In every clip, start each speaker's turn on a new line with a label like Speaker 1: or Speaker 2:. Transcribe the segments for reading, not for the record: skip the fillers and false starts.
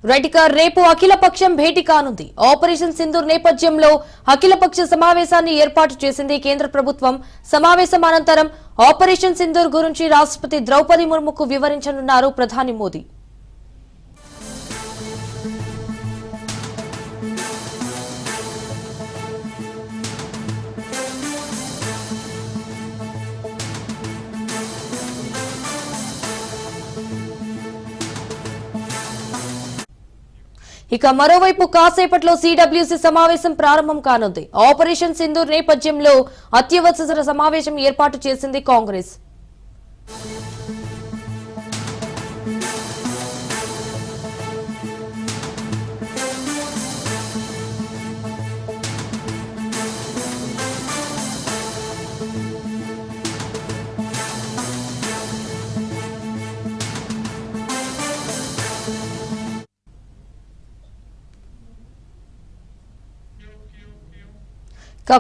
Speaker 1: Right ఇక రేపు అఖిలపక్షం భేటీ కానుంది. ఆపరేషన్ సింధూర్ నేపథ్యంలో అఖిలపక్ష సమావేశాన్ని ఏర్పాటు చేసింది కేంద్ర ప్రభుత్వం. సమావేశం అనంతరం ఆపరేషన్ సింధూర్ గురించి రాష్ట్రపతి ద్రౌపది ముర్ముకు వివరించనున్నారు ప్రధాని మోదీ. ఇక మరోవైపు కాసేపట్లో సిడబ్ల్యూసీ సమావేశం ప్రారంభం కానుంది. ఆపరేషన్ సింధూర్ నేపథ్యంలో అత్యవసర సమావేశం ఏర్పాటు చేసింది కాంగ్రెస్.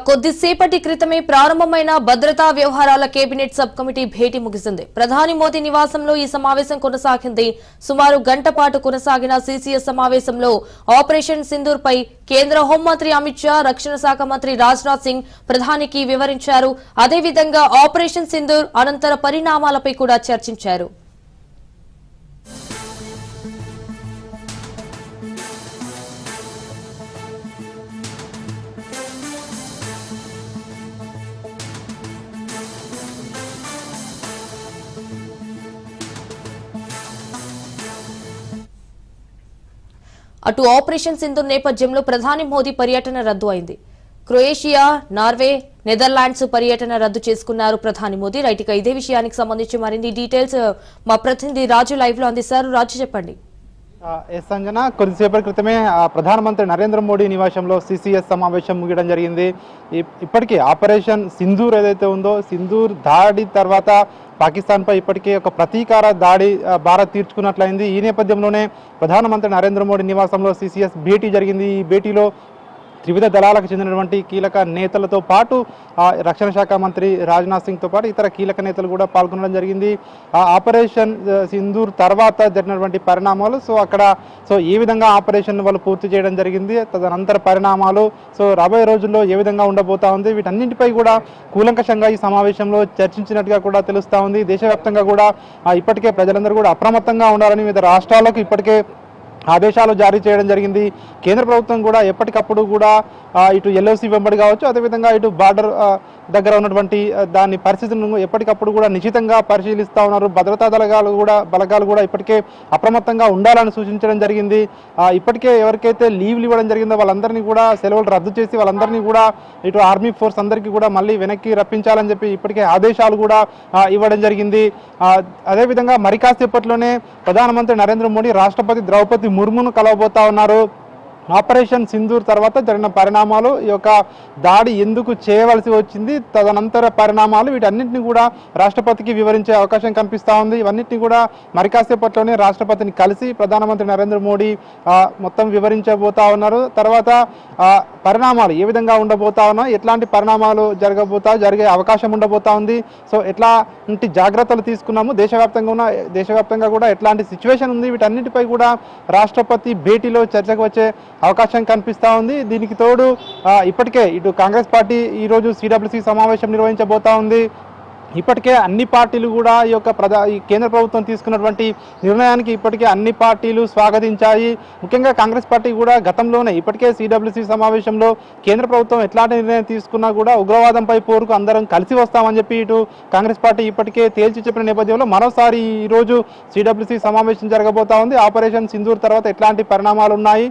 Speaker 1: కొద్దిసేపటి క్రితమే ప్రారంభమైన భద్రతా వ్యవహారాల కేబినెట్ సబ్ కమిటీ భేటీ ముగిసింది. ప్రధాని మోదీ నివాసంలో ఈ సమావేశం కొనసాగింది. సుమారు గంట పాటు కొనసాగిన సిసిఎస్ సమావేశంలో ఆపరేషన్ సింధూర్ పై కేంద్ర హోంమంత్రి అమిత్ షా, రక్షణ శాఖ మంత్రి రాజ్నాథ్ సింగ్ ప్రధానికి వివరించారు. అదేవిధంగా ఆపరేషన్ సింధూర్ అనంతర పరిణామాలపై కూడా చర్చించారు. అటు ఆపరేషన్ సింధూర్ నేపథ్యంలో ప్రధాని మోదీ పర్యటన రద్దు అయింది. క్రొయేషియా, నార్వే, నెదర్లాండ్స్ పర్యటన రద్దు చేసుకున్నారు ప్రధాని మోదీ. రైట్ ఇక ఇదే విషయానికి సంబంధించి మరిన్ని డీటెయిల్స్ మా ప్రతినిధి రాజు లైవ్ లో అందిస్తారు. రాజు చెప్పండి.
Speaker 2: ఎస్ సంజన, కొద్దిసేపటి క్రితమే ప్రధానమంత్రి నరేంద్ర మోడీ నివాసంలో సిసిఎస్ సమావేశం ముగియడం జరిగింది. ఇప్పటికీ ఆపరేషన్ సింధూర్ ఏదైతే ఉందో, సింధూర్ దాడి తర్వాత పాకిస్తాన్పై ఇప్పటికే ఒక ప్రతీకార దాడి భారత్ తీర్చుకున్నట్లయింది. ఈ నేపథ్యంలోనే ప్రధానమంత్రి నరేంద్ర మోడీ నివాసంలో సిసిఎస్ భేటీ జరిగింది. ఈ భేటీలో త్రివిధ దళాలకు చెందినటువంటి కీలక నేతలతో పాటు రక్షణ శాఖ మంత్రి రాజ్నాథ్ సింగ్తో పాటు ఇతర కీలక నేతలు కూడా పాల్గొనడం జరిగింది. ఆపరేషన్ సింధూర్ తర్వాత జరిగినటువంటి పరిణామాలు, ఏ విధంగా ఆపరేషన్ వాళ్ళు పూర్తి చేయడం జరిగింది, తదనంతర పరిణామాలు, రాబోయే రోజుల్లో ఏ విధంగా ఉండబోతా ఉంది, వీటన్నింటిపై కూడా కూలంకషంగా ఈ సమావేశంలో చర్చించినట్టుగా కూడా తెలుస్తూ ఉంది. దేశవ్యాప్తంగా కూడా ఇప్పటికే ప్రజలందరూ కూడా అప్రమత్తంగా ఉండాలని వివిధ రాష్ట్రాలకు ఇప్పటికే ఆదేశాలు జారీ చేయడం జరిగింది. కేంద్ర ప్రభుత్వం కూడా ఎప్పటికప్పుడు కూడా ఇటు ఎల్ఓసి వెంబడి కావచ్చు, అదేవిధంగా ఇటు బార్డర్ దగ్గర ఉన్నటువంటి దాని పరిస్థితులను ఎప్పటికప్పుడు కూడా నిశ్చితంగా పరిశీలిస్తూ ఉన్నారు. భద్రతా బలగాలు కూడా ఇప్పటికే అప్రమత్తంగా ఉండాలని సూచించడం జరిగింది. ఇప్పటికే ఎవరికైతే లీవ్లు ఇవ్వడం జరిగిందో వాళ్ళందరినీ కూడా సెలవులు రద్దు చేసి వాళ్ళందరినీ కూడా ఇటు ఆర్మీ ఫోర్స్ అందరికీ కూడా మళ్ళీ వెనక్కి రప్పించాలని చెప్పి ఇప్పటికే ఆదేశాలు కూడా ఇవ్వడం జరిగింది. అదేవిధంగా మరి కాసేపట్లోనే ప్రధానమంత్రి నరేంద్ర మోడీ రాష్ట్రపతి ద్రౌపది ముర్మును కలవబోతా ఉన్నారు. ఆపరేషన్ సింధూర్ తర్వాత జరిగిన పరిణామాలు, ఈ యొక్క దాడి ఎందుకు చేయవలసి వచ్చింది, తదనంతర పరిణామాలు, వీటన్నింటినీ కూడా రాష్ట్రపతికి వివరించే అవకాశం కనిపిస్తూ ఉంది. ఇవన్నింటినీ కూడా మరి కాసేపట్లోనే రాష్ట్రపతిని కలిసి ప్రధానమంత్రి నరేంద్ర మోడీ మొత్తం వివరించబోతా ఉన్నారు. తర్వాత పరిణామాలు ఏ విధంగా ఉండబోతా ఉన్నాయి, ఎట్లాంటి పరిణామాలు జరిగే అవకాశం ఉండబోతా ఉంది, ఎట్లాంటి జాగ్రత్తలు తీసుకున్నాము, దేశవ్యాప్తంగా కూడా ఎట్లాంటి సిచ్యువేషన్ ఉంది, వీటన్నిటిపై కూడా రాష్ట్రపతి భేటీలో చర్చకు వచ్చే అవకాశం కనిపిస్తూ ఉంది. దీనికి తోడు ఇప్పటికే ఇటు కాంగ్రెస్ పార్టీ ఈరోజు సిడబ్ల్యూసీ సమావేశం నిర్వహించబోతా ఉంది. ఇప్పటికే అన్ని పార్టీలు కూడా ఈ కేంద్ర ప్రభుత్వం తీసుకున్నటువంటి నిర్ణయానికి ఇప్పటికే అన్ని పార్టీలు స్వాగతించాయి. ముఖ్యంగా కాంగ్రెస్ పార్టీ కూడా గతంలోనే ఇప్పటికే సిడబ్ల్యూసీ సమావేశంలో కేంద్ర ప్రభుత్వం ఎట్లాంటి నిర్ణయం తీసుకున్నా కూడా ఉగ్రవాదంపై పోరుకు అందరం కలిసి వస్తామని చెప్పి ఇటు కాంగ్రెస్ పార్టీ ఇప్పటికే తేల్చి చెప్పిన నేపథ్యంలో మరోసారి ఈరోజు సిడబ్ల్యూసీ సమావేశం జరగబోతా ఉంది. ఆపరేషన్ సింధూర్ తర్వాత ఎట్లాంటి పరిణామాలు ఉన్నాయి,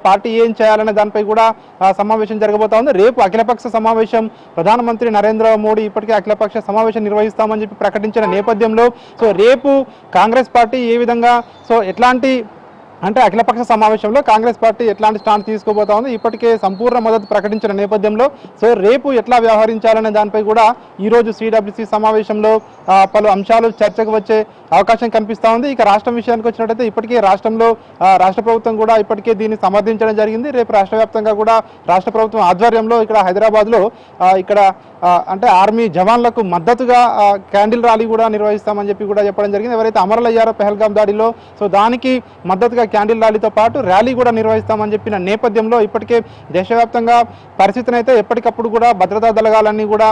Speaker 2: పార్టీ ఏం చేయాలనే దానిపై కూడా సమావేశం జరగబోతా ఉంది. రేపు అఖిలపక్ష సమావేశం, ప్రధానమంత్రి నరేంద్ర మోడీ ఇప్పటికే అఖిలపక్ష సమావేశం నిర్వహిస్తామని చెప్పి ప్రకటించిన నేపథ్యంలో సో రేపు కాంగ్రెస్ పార్టీ ఏ విధంగా సో ఎట్లాంటి అంటే అఖిలపక్ష సమావేశంలో కాంగ్రెస్ పార్టీ ఎట్లాంటి స్టాండ్ తీసుకోబోతా ఉంది, ఇప్పటికే సంపూర్ణ మద్దతు ప్రకటించిన నేపథ్యంలో సో రేపు ఎట్లా వ్యవహరించాలనే దానిపై కూడా ఈరోజు సిడబ్ల్యూసీ సమావేశంలో పలు అంశాలు చర్చకు వచ్చే అవకాశం కనిపిస్తూ ఉంది. ఇక రాష్ట్రం విషయానికి వచ్చినట్టయితే ఇప్పటికే రాష్ట్రంలో రాష్ట్ర ప్రభుత్వం కూడా ఇప్పటికే దీన్ని సమర్థించడం జరిగింది. రేపు రాష్ట్ర వ్యాప్తంగా కూడా రాష్ట్ర ప్రభుత్వం ఆధ్వర్యంలో ఇక్కడ హైదరాబాద్లో ఇక్కడ అంటే ఆర్మీ జవాన్లకు మద్దతుగా క్యాండిల్ ర్యాలీ కూడా నిర్వహిస్తామని చెప్పి కూడా చెప్పడం జరిగింది. ఎవరైతే అమరులయ్యారో పెహల్గాం దాడిలో సో దానికి మద్దతుగా క్యాండిల్ ర్యాలీతో పాటు ర్యాలీ కూడా నిర్వహిస్తామని చెప్పిన నేపథ్యంలో ఇప్పటికే దేశవ్యాప్తంగా పరిస్థితిని అయితే ఎప్పటికప్పుడు కూడా భద్రతా దళాలన్నీ కూడా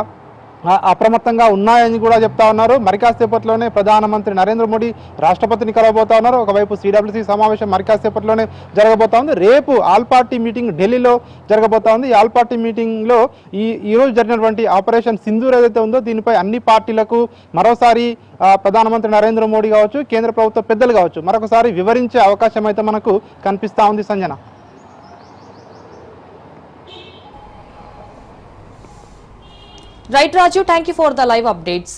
Speaker 2: అప్రమత్తంగా ఉన్నాయని కూడా చెప్తా ఉన్నారు. మరి కాసేపట్లోనే ప్రధానమంత్రి నరేంద్ర మోడీ రాష్ట్రపతిని కలవబోతా ఉన్నారు. ఒకవైపు సిడబ్ల్యూసీ సమావేశం మరి కాసేపట్లోనే జరగబోతా ఉంది. రేపు ఆల్ పార్టీ మీటింగ్ ఢిల్లీలో జరగబోతా ఉంది. ఈ ఆల్ పార్టీ మీటింగ్లో ఈరోజు జరిగినటువంటి ఆపరేషన్ సింధూర్ ఏదైతే ఉందో దీనిపై అన్ని పార్టీలకు మరోసారి ప్రధానమంత్రి నరేంద్ర మోడీ కావచ్చు, కేంద్ర ప్రభుత్వ పెద్దలు కావచ్చు మరొకసారి వివరించే అవకాశం అయితే మనకు కనిపిస్తూ ఉంది. Sanjana.
Speaker 1: Right, Raju, thank you for the live updates.